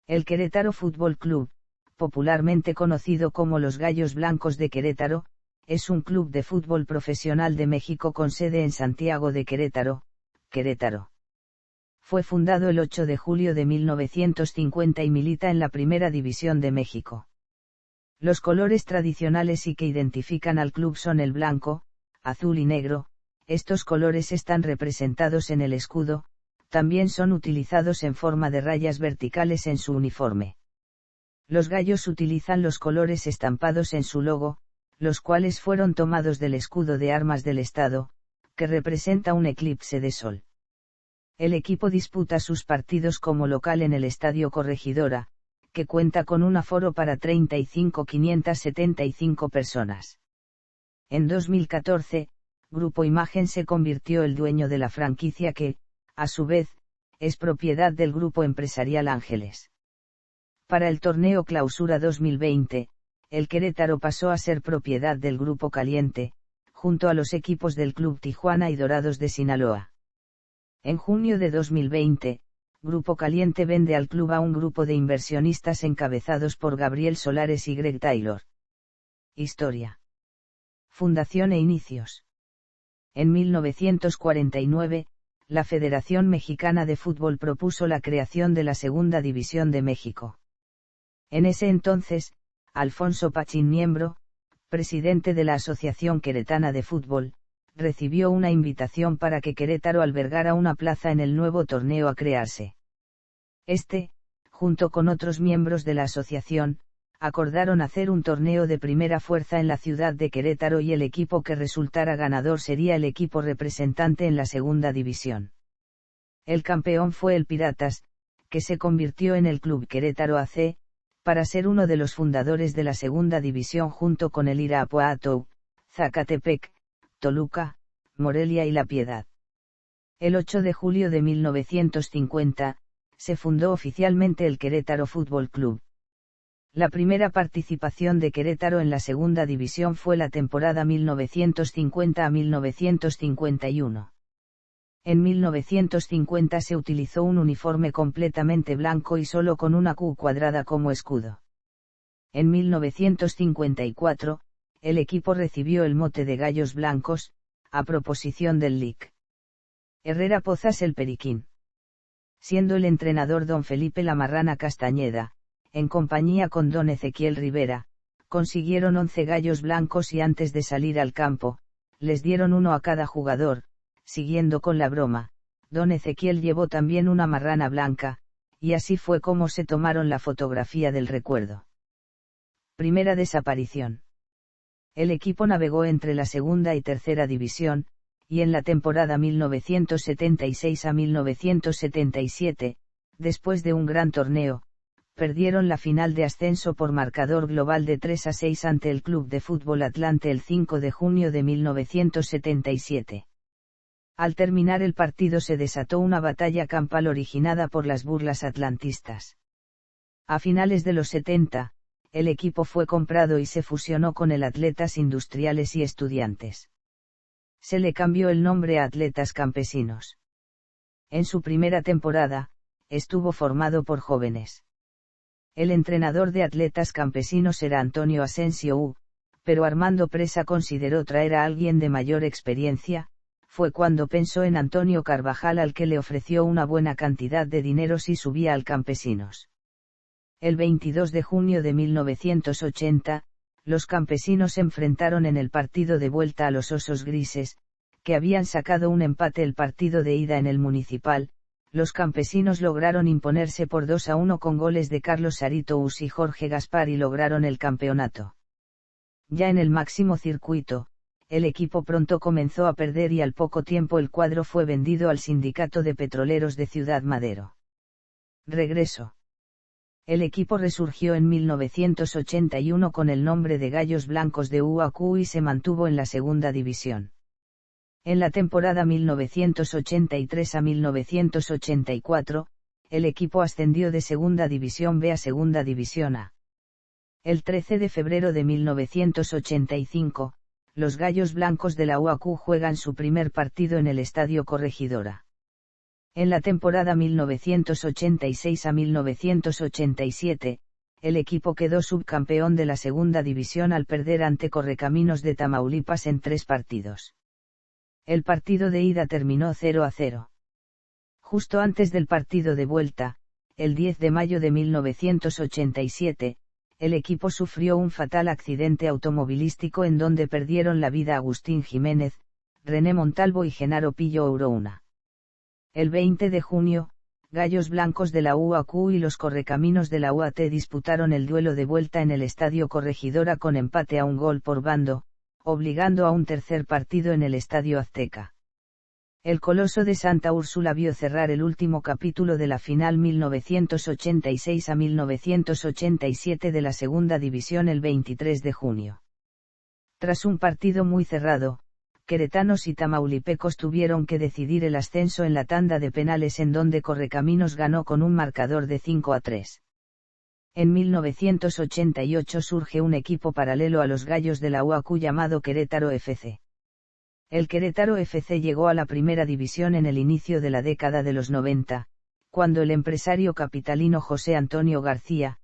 El Querétaro Fútbol Club, popularmente conocido como los Gallos Blancos de Querétaro, es un club de fútbol profesional de México con sede en Santiago de Querétaro, Querétaro. Fue fundado el 8 de julio de 1950 y milita en la Primera División de México. Los colores tradicionales y que identifican al club son el blanco, azul y negro. Estos colores están representados en el escudo, también son utilizados en forma de rayas verticales en su uniforme. Los gallos utilizan los colores estampados en su logo, los cuales fueron tomados del escudo de armas del Estado, que representa un eclipse de sol. El equipo disputa sus partidos como local en el Estadio Corregidora, que cuenta con un aforo para 35.575 personas. En 2014, Grupo Imagen se convirtió el dueño de la franquicia que, a su vez, es propiedad del Grupo Empresarial Ángeles. Para el torneo Clausura 2020, el Querétaro pasó a ser propiedad del Grupo Caliente, junto a los equipos del Club Tijuana y Dorados de Sinaloa. En junio de 2020, Grupo Caliente vende al club a un grupo de inversionistas encabezados por Gabriel Solares y Greg Taylor. Historia. Fundación e inicios. En 1949, la Federación Mexicana de Fútbol propuso la creación de la Segunda División de México. En ese entonces, Alfonso Pachín Niembro, presidente de la Asociación Queretana de Fútbol, recibió una invitación para que Querétaro albergara una plaza en el nuevo torneo a crearse. Junto con otros miembros de la asociación, acordaron hacer un torneo de primera fuerza en la ciudad de Querétaro y el equipo que resultara ganador sería el equipo representante en la segunda división. El campeón fue el Piratas, que se convirtió en el Club Querétaro AC, para ser uno de los fundadores de la segunda división junto con el Irapuato, Zacatepec, Toluca, Morelia y La Piedad. El 8 de julio de 1950, se fundó oficialmente el Querétaro Fútbol Club. La primera participación de Querétaro en la segunda división fue la temporada 1950 a 1951. En 1950 se utilizó un uniforme completamente blanco y solo con una Q cuadrada como escudo. En 1954, el equipo recibió el mote de Gallos Blancos, a proposición del Lic. Herrera Pozas el Periquín. Siendo el entrenador don Felipe La Marrana Castañeda, en compañía con don Ezequiel Rivera, consiguieron 11 gallos blancos y antes de salir al campo, les dieron uno a cada jugador. Siguiendo con la broma, don Ezequiel llevó también una marrana blanca, y así fue como se tomaron la fotografía del recuerdo. Primera desaparición. El equipo navegó entre la segunda y tercera división, y en la temporada 1976 a 1977, después de un gran torneo, perdieron la final de ascenso por marcador global de 3-6 ante el Club de Fútbol Atlante el 5 de junio de 1977. Al terminar el partido se desató una batalla campal originada por las burlas atlantistas. A finales de los 70, el equipo fue comprado y se fusionó con el Atletas Industriales y Estudiantes. Se le cambió el nombre a Atletas Campesinos. En su primera temporada, estuvo formado por jóvenes. El entrenador de Atletas Campesinos era Antonio Asensio U, pero Armando Presa consideró traer a alguien de mayor experiencia. Fue cuando pensó en Antonio Carvajal al que le ofreció una buena cantidad de dinero si subía al Campesinos. El 22 de junio de 1980, los campesinos se enfrentaron en el partido de vuelta a los Osos Grises, que habían sacado un empate el partido de ida en el Municipal. Los campesinos lograron imponerse por 2-1 con goles de Carlos Sarito Us y Jorge Gaspar y lograron el campeonato. Ya en el máximo circuito, el equipo pronto comenzó a perder y al poco tiempo el cuadro fue vendido al Sindicato de Petroleros de Ciudad Madero. Regreso. El equipo resurgió en 1981 con el nombre de Gallos Blancos de UAQ y se mantuvo en la segunda división. En la temporada 1983 a 1984, el equipo ascendió de Segunda División B a Segunda División A. El 13 de febrero de 1985, los Gallos Blancos de la UAQ juegan su primer partido en el Estadio Corregidora. En la temporada 1986 a 1987, el equipo quedó subcampeón de la segunda división al perder ante Correcaminos de Tamaulipas en 3 partidos. El partido de ida terminó 0-0. Justo antes del partido de vuelta, el 10 de mayo de 1987, el equipo sufrió un fatal accidente automovilístico en donde perdieron la vida Agustín Jiménez, René Montalvo y Genaro Pillo Ourouna. El 20 de junio, Gallos Blancos de la UAQ y los Correcaminos de la UAT disputaron el duelo de vuelta en el Estadio Corregidora con empate a 1 gol por bando, obligando a un tercer partido en el Estadio Azteca. El Coloso de Santa Úrsula vio cerrar el último capítulo de la final 1986 a 1987 de la Segunda División el 23 de junio. Tras un partido muy cerrado, queretanos y tamaulipecos tuvieron que decidir el ascenso en la tanda de penales en donde Correcaminos ganó con un marcador de 5-3. En 1988 surge un equipo paralelo a los Gallos de la UAQ llamado Querétaro FC. El Querétaro FC llegó a la primera división en el inicio de la década de los 90, cuando el empresario capitalino José Antonio García,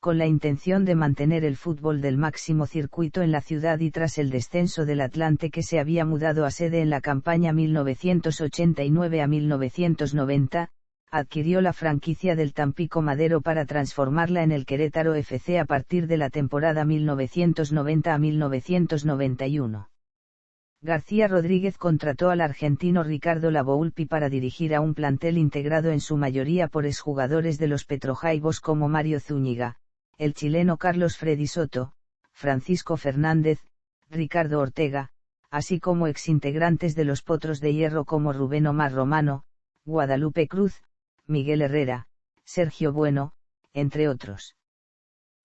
con la intención de mantener el fútbol del máximo circuito en la ciudad y tras el descenso del Atlante que se había mudado a sede en la campaña 1989 a 1990, adquirió la franquicia del Tampico Madero para transformarla en el Querétaro FC a partir de la temporada 1990 a 1991. García Rodríguez contrató al argentino Ricardo Lavolpi para dirigir a un plantel integrado en su mayoría por exjugadores de los Petrojaibos como Mario Zúñiga, el chileno Carlos Freddy Soto, Francisco Fernández, Ricardo Ortega, así como exintegrantes de los Potros de Hierro como Rubén Omar Romano, Guadalupe Cruz, Miguel Herrera, Sergio Bueno, entre otros.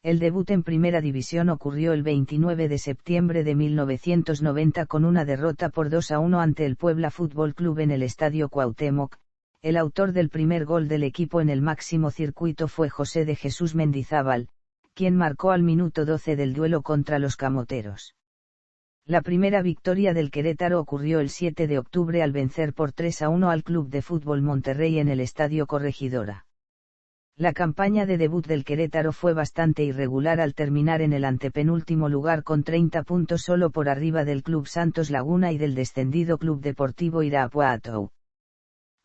El debut en Primera División ocurrió el 29 de septiembre de 1990 con una derrota por 2-1 ante el Puebla Fútbol Club en el Estadio Cuauhtémoc. El autor del primer gol del equipo en el máximo circuito fue José de Jesús Mendizábal, quien marcó al minuto 12 del duelo contra los Camoteros. La primera victoria del Querétaro ocurrió el 7 de octubre al vencer por 3-1 al Club de Fútbol Monterrey en el Estadio Corregidora. La campaña de debut del Querétaro fue bastante irregular al terminar en el antepenúltimo lugar con 30 puntos solo por arriba del Club Santos Laguna y del descendido Club Deportivo Irapuato.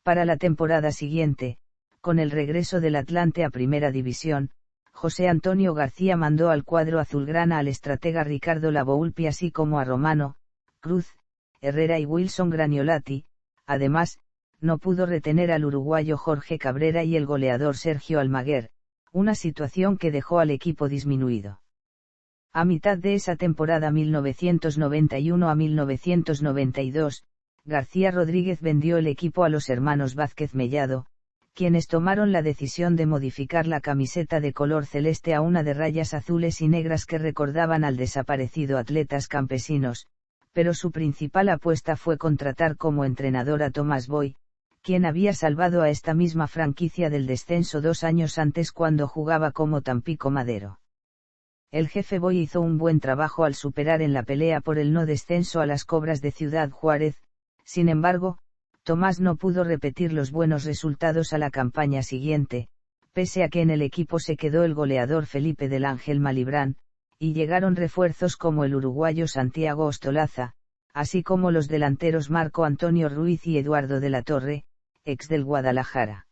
Para la temporada siguiente, con el regreso del Atlante a Primera División, José Antonio García mandó al cuadro azulgrana al estratega Ricardo Lavolpi así como a Romano, Cruz, Herrera y Wilson Graniolati. Además, no pudo retener al uruguayo Jorge Cabrera y el goleador Sergio Almaguer, una situación que dejó al equipo disminuido. A mitad de esa temporada 1991 a 1992, García Rodríguez vendió el equipo a los hermanos Vázquez Mellado, quienes tomaron la decisión de modificar la camiseta de color celeste a una de rayas azules y negras que recordaban al desaparecido Atletas Campesinos, pero su principal apuesta fue contratar como entrenador a Tomás Boy, quien había salvado a esta misma franquicia del descenso 2 años antes cuando jugaba como Tampico Madero. El jefe Boy hizo un buen trabajo al superar en la pelea por el no descenso a las Cobras de Ciudad Juárez. Sin embargo, Tomás no pudo repetir los buenos resultados a la campaña siguiente, pese a que en el equipo se quedó el goleador Felipe del Ángel Malibrán, y llegaron refuerzos como el uruguayo Santiago Ostolaza, así como los delanteros Marco Antonio Ruiz y Eduardo de la Torre, ex del Guadalajara.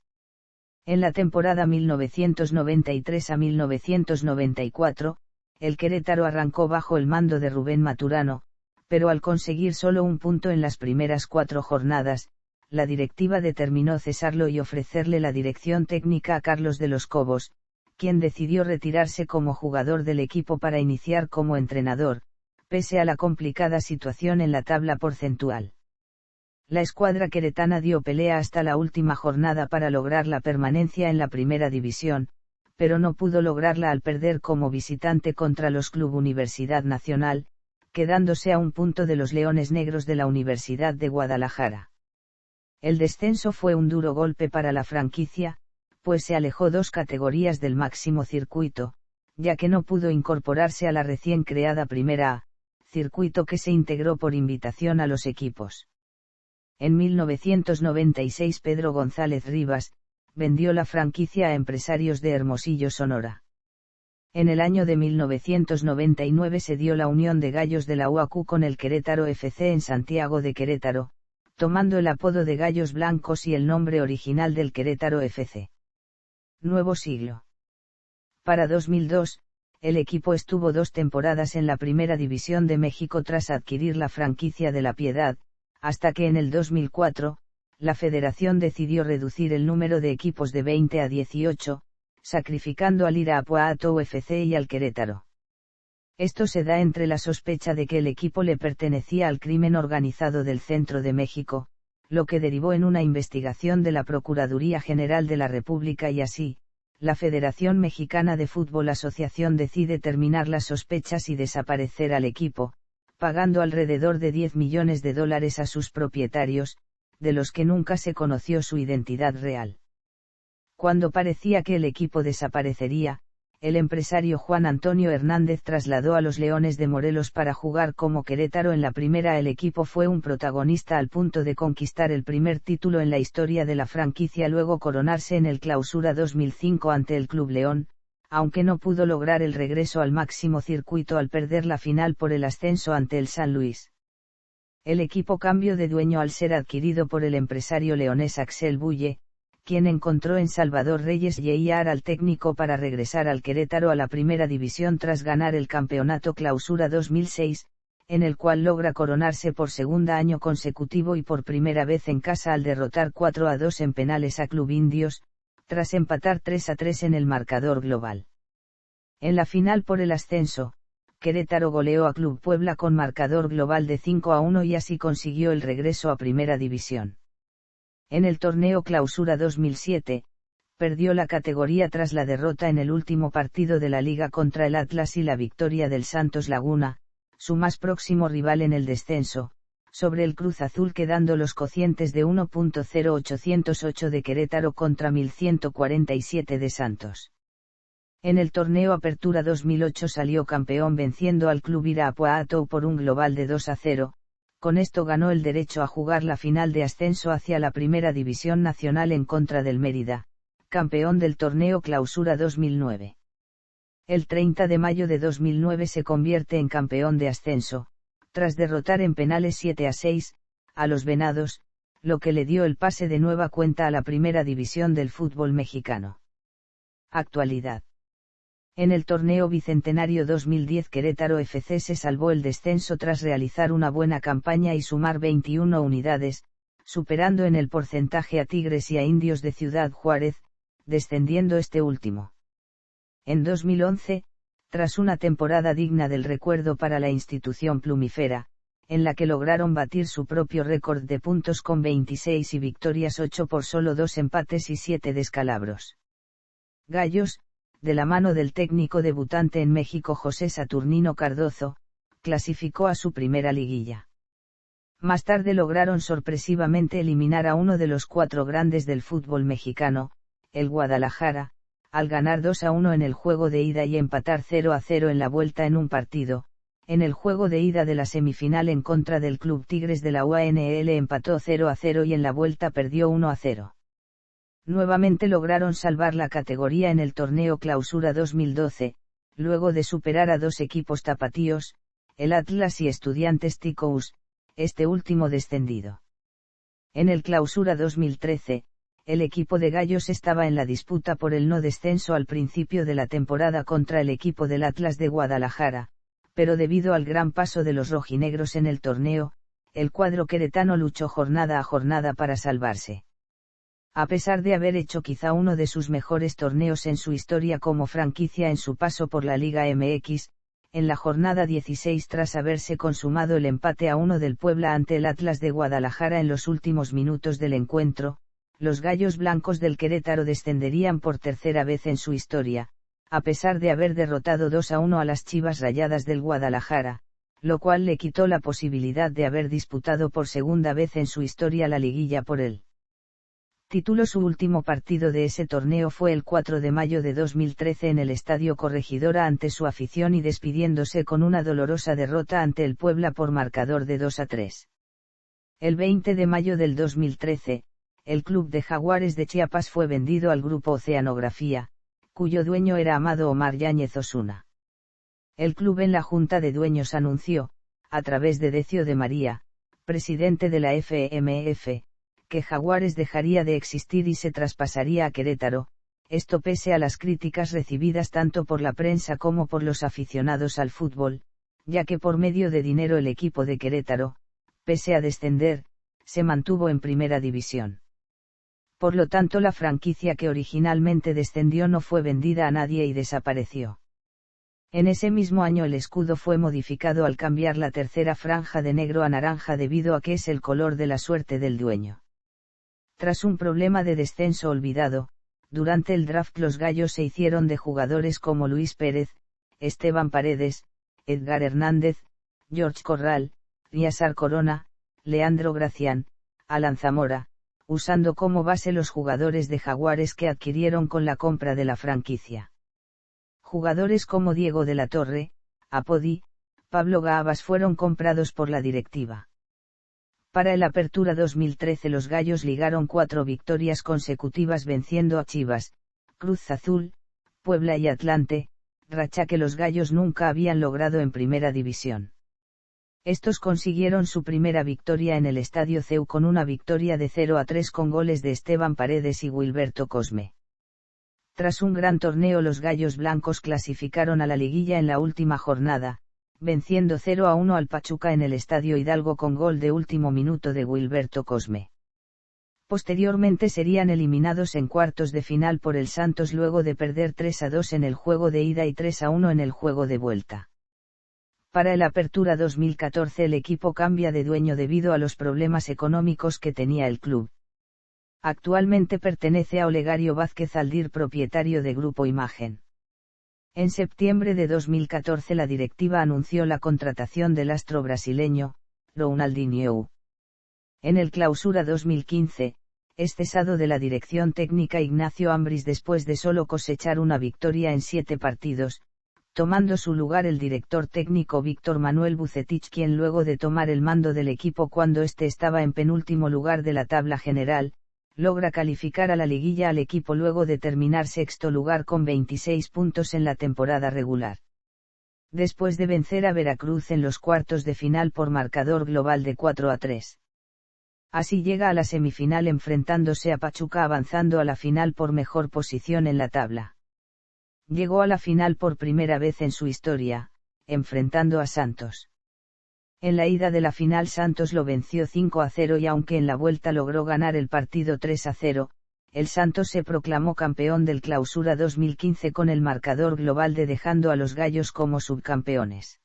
En la temporada 1993 a 1994, el Querétaro arrancó bajo el mando de Rubén Maturano, pero al conseguir solo un punto en las primeras 4 jornadas, la directiva determinó cesarlo y ofrecerle la dirección técnica a Carlos de los Cobos, quien decidió retirarse como jugador del equipo para iniciar como entrenador, pese a la complicada situación en la tabla porcentual. La escuadra queretana dio pelea hasta la última jornada para lograr la permanencia en la Primera División, pero no pudo lograrla al perder como visitante contra los Club Universidad Nacional, quedándose a un punto de los Leones Negros de la Universidad de Guadalajara. El descenso fue un duro golpe para la franquicia, pues se alejó 2 categorías del máximo circuito, ya que no pudo incorporarse a la recién creada Primera A, circuito que se integró por invitación a los equipos. En 1996 Pedro González Rivas, vendió la franquicia a Empresarios de Hermosillo, Sonora. En el año de 1999 se dio la unión de Gallos de la UAQ con el Querétaro FC en Santiago de Querétaro, tomando el apodo de Gallos Blancos y el nombre original del Querétaro FC. Nuevo siglo. Para 2002, el equipo estuvo 2 temporadas en la Primera División de México tras adquirir la franquicia de La Piedad, hasta que en el 2004, la federación decidió reducir el número de equipos de 20 a 18, sacrificando al Irapuato FC y al Querétaro. Esto se da entre la sospecha de que el equipo le pertenecía al crimen organizado del centro de México, lo que derivó en una investigación de la Procuraduría General de la República y así, la Federación Mexicana de Fútbol Asociación decide terminar las sospechas y desaparecer al equipo, pagando alrededor de $10 millones a sus propietarios, de los que nunca se conoció su identidad real. Cuando parecía que el equipo desaparecería, el empresario Juan Antonio Hernández trasladó a los Leones de Morelos para jugar como Querétaro en la primera. El equipo fue un protagonista al punto de conquistar el primer título en la historia de la franquicia, luego coronarse en el Clausura 2005 ante el Club León, aunque no pudo lograr el regreso al máximo circuito al perder la final por el ascenso ante el San Luis. El equipo cambió de dueño al ser adquirido por el empresario leonés Axel Bulle, quien encontró en Salvador Reyes Jr. al técnico para regresar al Querétaro a la primera división tras ganar el campeonato Clausura 2006, en el cual logra coronarse por segundo año consecutivo y por primera vez en casa al derrotar 4-2 en penales a Club Indios, tras empatar 3-3 en el marcador global. En la final por el ascenso, Querétaro goleó a Club Puebla con marcador global de 5-1 y así consiguió el regreso a primera división. En el torneo Clausura 2007, perdió la categoría tras la derrota en el último partido de la liga contra el Atlas y la victoria del Santos Laguna, su más próximo rival en el descenso, sobre el Cruz Azul, quedando los cocientes de 1.0808 de Querétaro contra 1147 de Santos. En el torneo Apertura 2008 salió campeón venciendo al Club Irapuato por un global de 2-0. Con esto ganó el derecho a jugar la final de ascenso hacia la Primera División Nacional en contra del Mérida, campeón del torneo Clausura 2009. El 30 de mayo de 2009 se convierte en campeón de ascenso, tras derrotar en penales 7-6, a los Venados, lo que le dio el pase de nueva cuenta a la Primera División del fútbol mexicano. Actualidad. En el torneo Bicentenario 2010 Querétaro FC se salvó el descenso tras realizar una buena campaña y sumar 21 unidades, superando en el porcentaje a Tigres y a Indios de Ciudad Juárez, descendiendo este último. En 2011, tras una temporada digna del recuerdo para la institución plumífera, en la que lograron batir su propio récord de puntos con 26 y victorias, 8 por solo 2 empates y 7 descalabros. Gallos, de la mano del técnico debutante en México José Saturnino Cardozo, clasificó a su primera liguilla. Más tarde lograron sorpresivamente eliminar a uno de los 4 grandes del fútbol mexicano, el Guadalajara, al ganar 2-1 en el juego de ida y empatar 0-0 en la vuelta en un partido. En el juego de ida de la semifinal en contra del Club Tigres de la UANL empató 0-0 y en la vuelta perdió 1-0. Nuevamente lograron salvar la categoría en el torneo Clausura 2012, luego de superar a 2 equipos tapatíos, el Atlas y Estudiantes Ticous, este último descendido. En el Clausura 2013, el equipo de Gallos estaba en la disputa por el no descenso al principio de la temporada contra el equipo del Atlas de Guadalajara, pero debido al gran paso de los rojinegros en el torneo, el cuadro queretano luchó jornada a jornada para salvarse. A pesar de haber hecho quizá uno de sus mejores torneos en su historia como franquicia en su paso por la Liga MX, en la jornada 16 tras haberse consumado el empate a 1 del Puebla ante el Atlas de Guadalajara en los últimos minutos del encuentro, los Gallos Blancos del Querétaro descenderían por tercera vez en su historia, a pesar de haber derrotado 2-1 a las Chivas Rayadas del Guadalajara, lo cual le quitó la posibilidad de haber disputado por segunda vez en su historia la liguilla por él. Título. Su último partido de ese torneo fue el 4 de mayo de 2013 en el Estadio Corregidora ante su afición y despidiéndose con una dolorosa derrota ante el Puebla por marcador de 2-3. El 20 de mayo del 2013, el Club de Jaguares de Chiapas fue vendido al Grupo Oceanografía, cuyo dueño era Amado Omar Yáñez Osuna. El club en la Junta de Dueños anunció, a través de Decio de María, presidente de la FMF, que Jaguares dejaría de existir y se traspasaría a Querétaro, esto pese a las críticas recibidas tanto por la prensa como por los aficionados al fútbol, ya que por medio de dinero el equipo de Querétaro, pese a descender, se mantuvo en primera división. Por lo tanto, la franquicia que originalmente descendió no fue vendida a nadie y desapareció. En ese mismo año el escudo fue modificado al cambiar la tercera franja de negro a naranja debido a que es el color de la suerte del dueño. Tras un problema de descenso olvidado, durante el draft los gallos se hicieron de jugadores como Luis Pérez, Esteban Paredes, Edgar Hernández, George Corral, Riasar Corona, Leandro Gracián, Alan Zamora, usando como base los jugadores de Jaguares que adquirieron con la compra de la franquicia. Jugadores como Diego de la Torre, Apodi, Pablo Gaabas fueron comprados por la directiva. Para el Apertura 2013 los gallos ligaron 4 victorias consecutivas venciendo a Chivas, Cruz Azul, Puebla y Atlante, racha que los gallos nunca habían logrado en primera división. Estos consiguieron su primera victoria en el Estadio CEU con una victoria de 0-3 con goles de Esteban Paredes y Wilberto Cosme. Tras un gran torneo los gallos blancos clasificaron a la liguilla en la última jornada, venciendo 0-1 al Pachuca en el Estadio Hidalgo con gol de último minuto de Wilberto Cosme. Posteriormente serían eliminados en cuartos de final por el Santos luego de perder 3-2 en el juego de ida y 3-1 en el juego de vuelta. Para el Apertura 2014 el equipo cambia de dueño debido a los problemas económicos que tenía el club. Actualmente pertenece a Olegario Vázquez Aldir, propietario de Grupo Imagen. En septiembre de 2014 la directiva anunció la contratación del astro brasileño, Ronaldinho. En el Clausura 2015, es cesado de la dirección técnica Ignacio Ambriz después de solo cosechar una victoria en 7 partidos, tomando su lugar el director técnico Víctor Manuel Bucetich, quien luego de tomar el mando del equipo cuando éste estaba en penúltimo lugar de la tabla general, logra calificar a la liguilla al equipo luego de terminar sexto lugar con 26 puntos en la temporada regular. Después de vencer a Veracruz en los cuartos de final por marcador global de 4-3. Así llega a la semifinal enfrentándose a Pachuca, avanzando a la final por mejor posición en la tabla. Llegó a la final por primera vez en su historia, enfrentando a Santos. En la ida de la final Santos lo venció 5-0 y aunque en la vuelta logró ganar el partido 3-0, el Santos se proclamó campeón del Clausura 2015 con el marcador global de dejando a los gallos como subcampeones.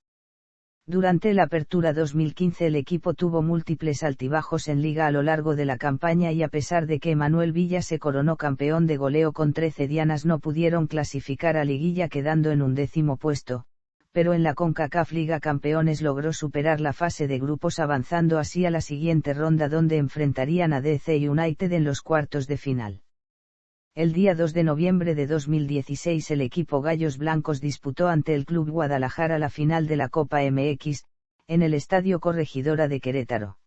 Durante la Apertura 2015 el equipo tuvo múltiples altibajos en liga a lo largo de la campaña y a pesar de que Manuel Villa se coronó campeón de goleo con 13 dianas no pudieron clasificar a liguilla quedando en 11º puesto, pero en la CONCACAF Liga Campeones logró superar la fase de grupos avanzando así a la siguiente ronda donde enfrentarían a DC United en los cuartos de final. El día 2 de noviembre de 2016 el equipo Gallos Blancos disputó ante el Club Guadalajara la final de la Copa MX, en el Estadio Corregidora de Querétaro.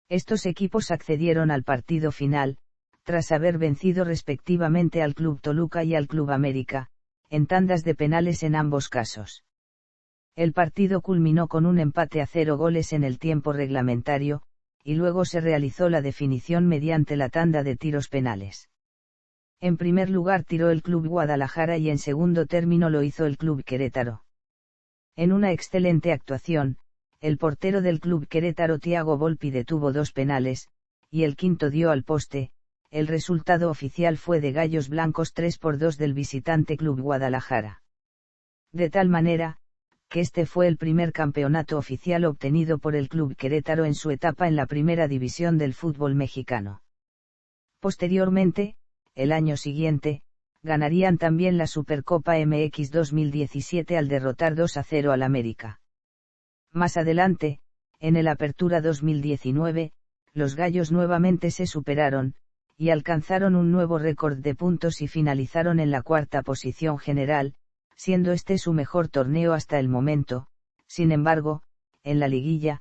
Estos equipos accedieron al partido final, tras haber vencido respectivamente al Club Toluca y al Club América, en tandas de penales en ambos casos. El partido culminó con un empate a 0 goles en el tiempo reglamentario, y luego se realizó la definición mediante la tanda de tiros penales. En primer lugar tiró el Club Guadalajara y en segundo término lo hizo el Club Querétaro. En una excelente actuación, el portero del Club Querétaro Thiago Volpi detuvo 2 penales, y el quinto dio al poste. El resultado oficial fue de Gallos Blancos 3-2 del visitante Club Guadalajara. De tal manera, que este fue el primer campeonato oficial obtenido por el Club Querétaro en su etapa en la primera división del fútbol mexicano. Posteriormente, el año siguiente, ganarían también la Supercopa MX 2017 al derrotar 2-0 al América. Más adelante, en el Apertura 2019, los gallos nuevamente se superaron, y alcanzaron un nuevo récord de puntos y finalizaron en la 4ª posición general, siendo este su mejor torneo hasta el momento. Sin embargo, en la liguilla,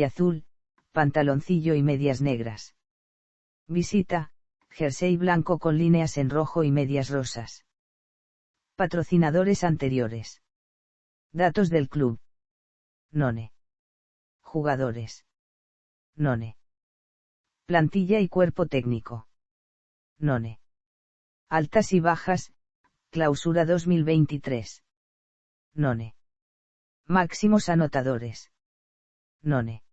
y azul, pantaloncillo y medias negras. Visita, jersey blanco con líneas en rojo y medias rosas. Patrocinadores anteriores. Datos del club. None. Jugadores. None. Plantilla y cuerpo técnico. None. Altas y bajas, clausura 2023. None. Máximos anotadores. None.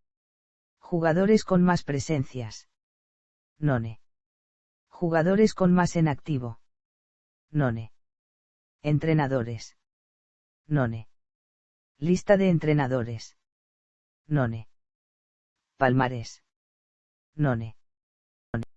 Jugadores con más presencias. None. Jugadores con más en activo. None. Entrenadores. None. Lista de entrenadores. None. Palmarés. None.